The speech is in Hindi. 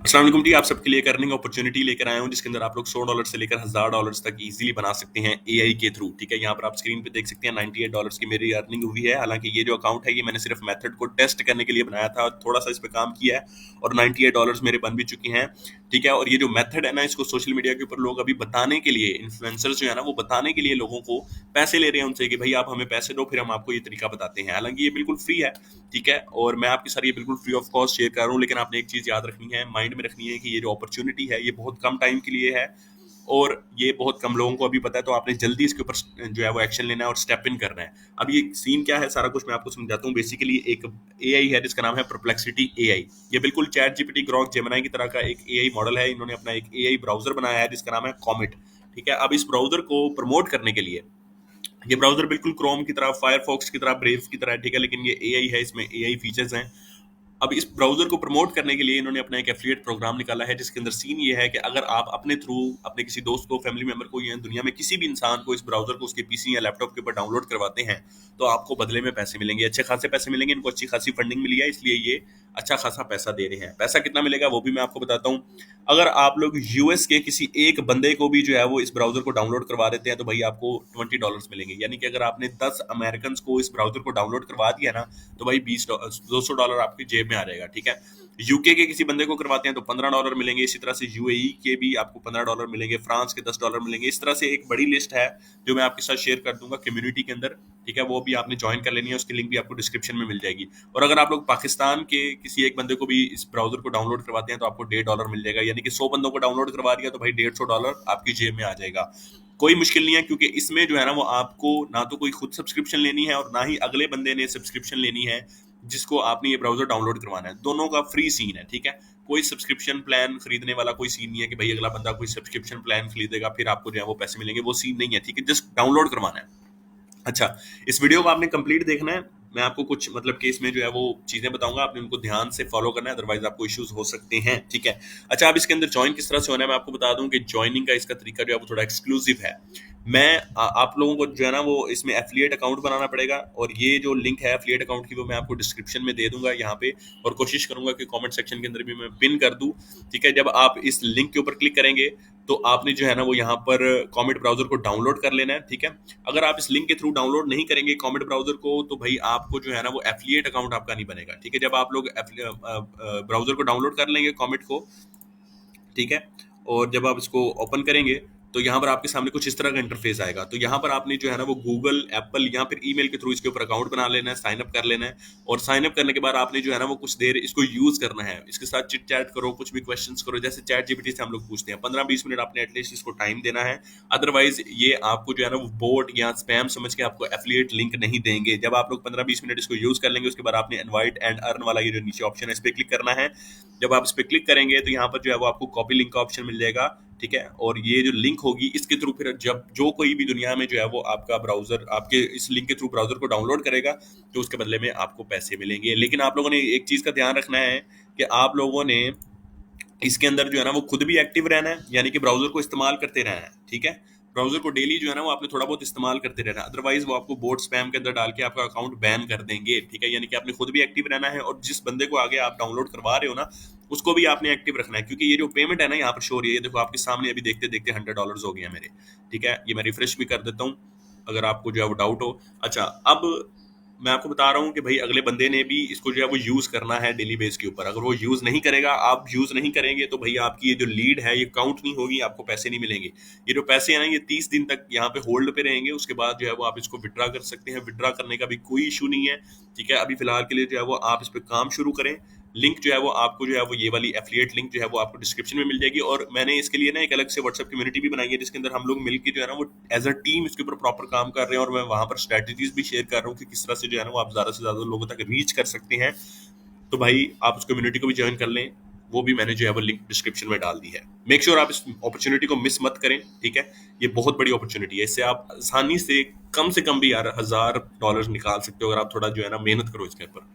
अस्सलाम वालेकुम जी, आप सबके लिए एक अर्निंग अपॉर्चुनिटी लेकर आया हूँ जिसके अंदर आप लोग $100 से लेकर $1000 तक इजीली बना सकते हैं एआई के थ्रू। ठीक है, यहाँ पर आप स्क्रीन पे देख सकते हैं $98 की मेरी अर्निंग हुई है। हालांकि ये जो अकाउंट है ये मैंने सिर्फ मेथड को टेस्ट करने के लिए बनाया था, थोड़ा सा इस पे काम किया है और $98 मेरे बन भी चुके हैं। ठीक है, और ये जो मेथड है ना, इसको सोशल मीडिया के ऊपर लोग अभी बताने के लिए, इन्फ्लुएंसर्स जो है ना वो बताने के लिए लोगों को पैसे ले रहे हैं उनसे कि भाई आप हमें पैसे दो फिर हम आपको ये तरीका बताते हैं। हालांकि ये बिल्कुल फ्री है। ठीक है, और मैं आपके साथ ये बिल्कुल फ्री ऑफ कॉस्ट शेयर कर रहा हूँ, लेकिन आपने एक चीज याद रखनी है, माइंड में रखनी है कि ये जो अपॉर्चुनिटी है ये बहुत कम टाइम के लिए है और ये बहुत कम लोगों को अभी पता है, तो आपने जल्दी इसके ऊपर जो है वो एक्शन लेना है और स्टेप इन करना है। अब ये सीन क्या है, सारा कुछ मैं आपको समझाता हूँ। बेसिकली एक एआई है जिसका नाम है परप्लेक्सिटी एआई। ये बिल्कुल चैट जीपीटी, ग्रॉक, जेमिनी की तरह का एक एआई मॉडल है। इन्होंने अपना एक एआई ब्राउजर बनाया है जिसका नाम है कॉमेट। ठीक है, अब इस ब्राउजर को प्रमोट करने के लिए, ये ब्राउजर बिल्कुल क्रोम की तरह, फायरफॉक्स की तरह, ब्रेव की तरह है। ठीक है, लेकिन ये एआई है, इसमें एआई फीचर्स हैं। अब इस ब्राउजर को प्रमोट करने के लिए इन्होंने अपना एक एफिलिएट प्रोग्राम निकाला है जिसके अंदर सीन ये है कि अगर आप अपने थ्रू अपने किसी दोस्त को, फैमिली मेंबर को या दुनिया में किसी भी इंसान को इस ब्राउजर को उसके पीसी या लैपटॉप के ऊपर डाउनलोड करवाते हैं तो आपको बदले में पैसे मिलेंगे, अच्छे खासे पैसे मिलेंगे। इनको अच्छी खासी फंडिंग मिली है, इसलिए ये अच्छा खासा पैसा दे रहे हैं। पैसा कितना मिलेगा वो भी मैं आपको बताता हूँ। अगर आप लोग यूएस के किसी एक बंदे को भी जो है वो इस ब्राउजर को डाउनलोड करवा देते हैं तो भाई आपको $20 मिलेंगे। यानी कि अगर आपने 10 अमेरिकन को इस ब्राउजर को डाउनलोड करवा दिया ना तो भाई $200 आपकी जेब में आ जाएगा। ठीक है, यूके के किसी बंदे को करवाते हैं तो $15 मिलेंगे। इसी तरह से यूएई के भी आपको $15 मिलेंगे, फ्रांस के $10 मिलेंगे। इस तरह से एक बड़ी लिस्ट है जो मैं आपके साथ शेयर कर दूंगा कम्युनिटी के अंदर। ठीक है, वो भी आपने ज्वाइन कर लेनी है, उसकी लिंक भी आपको डिस्क्रिप्शन में मिल जाएगी। और अगर आप लोग पाकिस्तान के किसी एक बंदे को भी इस ब्राउजर को डाउनलोड करवाते हैं तो आपको $1.5 मिल जाएगा। यानी कि 100 बंदों को डाउनलोड करवा दिया तो भाई $150 आपकी जेब में आ जाएगा। कोई मुश्किल नहीं है, क्योंकि इसमें जो है ना वो आपको ना तो कोई खुद सब्सक्रिप्शन लेनी है और ना ही अगले बंदे ने सब्सक्रिप्शन लेनी है जिसको आपने ये ब्राउजर डाउनलोड करवाना है। दोनों का फ्री सीन है। ठीक है, कोई सब्सक्रिप्शन प्लान खरीदने वाला कोई सीन नहीं है कि भाई अगला बंदा कोई सब्सक्रिप्शन प्लान खरीदेगा फिर आपको जो है वो पैसे मिलेंगे, वो सीन नहीं है। ठीक है, जस्ट डाउनलोड करवाना है। अच्छा, इस वीडियो को आपने कंप्लीट देखना है। मैं आपको कुछ मतलब कि इसमें जो है वो चीजें बताऊंगा, आपने उनको ध्यान से फॉलो करना है, अदरवाइज आपको इश्यूज हो सकते हैं। ठीक है, अच्छा, अब इसके अंदर ज्वाइन किस तरह से होना है मैं आपको बता दूं कि ज्वाइनिंग का इसका तरीका जो है वो थोड़ा एक्सक्लूसिव है। आप लोगों को जो है ना वो इसमें एफिलिएट अकाउंट बनाना पड़ेगा और ये जो लिंक है एफिलिएट अकाउंट की वो मैं आपको डिस्क्रिप्शन में दे दूंगा यहाँ पे, और कोशिश करूंगा कि कमेंट सेक्शन के अंदर भी मैं पिन कर दूं। ठीक है, जब आप इस लिंक के ऊपर क्लिक करेंगे तो आपने जो है ना वो यहाँ पर कॉमेट ब्राउजर को डाउनलोड कर लेना है। ठीक है, अगर आप इस लिंक के थ्रू डाउनलोड नहीं करेंगे कॉमेट ब्राउजर को तो भाई आपको जो है ना वो एफिलिएट अकाउंट आपका नहीं बनेगा। ठीक है, जब आप लोग ब्राउजर को डाउनलोड कर लेंगे कॉमेट को, ठीक है, और जब आप इसको ओपन करेंगे तो यहाँ पर आपके सामने कुछ इस तरह का इंटरफेस आएगा। तो यहाँ पर आपने जो है ना वो गूगल, एप्पल या फिर ईमेल के थ्रू इसके ऊपर अकाउंट बना लेना है, साइन अप कर लेना है। और साइन अप करने के बाद आपने जो है ना वो कुछ देर इसको यूज करना है, इसके साथ चिट चैट करो, कुछ भी क्वेश्चंस करो, जैसे चैट जीपीटी से हम लोग पूछते हैं। 15-20 मिनट आपने एटलीस्ट इसको टाइम देना है, अदरवाइज ये आपको जो है ना वो बोट या स्पैम समझ के आपको एफिलिएट लिंक नहीं देंगे। जब आप लोग 15-20 मिनट इसको यूज कर लेंगे उसके बाद आपने इनवाइट एंड अर्न वाला ये जो नीचे ऑप्शन है इस पर क्लिक करना है। जब आप इस पर क्लिक करेंगे तो यहाँ पर जो है वो आपको कॉपी लिंक का ऑप्शन मिल जाएगा। ठीक है, और ये जो लिंक होगी इसके थ्रू फिर जब जो कोई भी दुनिया में जो है वो आपका ब्राउजर आपके इस लिंक के थ्रू ब्राउजर को डाउनलोड करेगा तो उसके बदले में आपको पैसे मिलेंगे। लेकिन आप लोगों ने एक चीज का ध्यान रखना है कि आप लोगों ने इसके अंदर जो है ना वो खुद भी एक्टिव रहना है, यानी कि ब्राउजर को इस्तेमाल करते रहना है। ठीक है, ब्राउजर को डेली जो है ना वो आपने थोड़ा बहुत इस्तेमाल करते रहना है, अदरवाइज वो आपको बोट स्पैम के अंदर डाल के आपका अकाउंट बैन कर देंगे। ठीक है, यानी कि आपने खुद भी एक्टिव रहना है और जिस बंदे को आगे आप डाउनलोड करवा रहे हो ना उसको भी आपने एक्टिव रखना है, क्योंकि ये जो पेमेंट है ना यहाँ पर शो हो रही है, ये देखो आपके सामने अभी देखते देखते $100 हो गया मेरे। ठीक है, ये मैं रिफ्रेश भी कर देता हूँ अगर आपको जो है वो डाउट हो। अच्छा, अब मैं आपको बता रहा हूँ कि भाई अगले बंदे ने भी इसको जो है वो यूज करना है डेली बेस के ऊपर। अगर वो यूज नहीं करेगा, आप यूज नहीं करेंगे तो भाई आपकी ये जो लीड है ये काउंट नहीं होगी, आपको पैसे नहीं मिलेंगे। ये जो पैसे हैं ना ये 30 दिन तक यहाँ पे होल्ड पे रहेंगे, उसके बाद जो है वो आप इसको विड्रा कर सकते हैं। विड्रा करने का भी कोई इशू नहीं है। ठीक है, अभी फिलहाल के लिए जो है वो आप इस पर काम शुरू करें। लिंक जो है वो आपको जो है वो ये वाली एफिलिएट लिंक जो है वो आपको डिस्क्रिप्शन में मिल जाएगी, और मैंने इसके लिए ना एक अलग से व्हाट्सएप कम्युनिटी भी बनाई है जिसके अंदर हम लोग मिलकर जो है ना वो एज अ टीम इसके ऊपर प्रॉपर काम कर रहे हैं, और मैं वहां पर स्ट्रेटजीज भी शेयर कर रहा हूँ कि किस तरह से जो है ना वो आप ज्यादा से ज्यादा लोगों तक रीच कर सकते हैं। तो भाई आप उस कम्युनिटी को भी ज्वाइन कर लें, वो भी मैंने जो है वो लिंक डिस्क्रिप्शन में डाल दी है। मेक श्योर आप इस अपॉर्चुनिटी को मिस मत करें। ठीक है, ये बहुत बड़ी अपॉर्चुनिटी है, इससे आप आसानी से कम भी यार $1000 निकाल सकते हो अगर आप थोड़ा जो है ना मेहनत करो इसके ऊपर।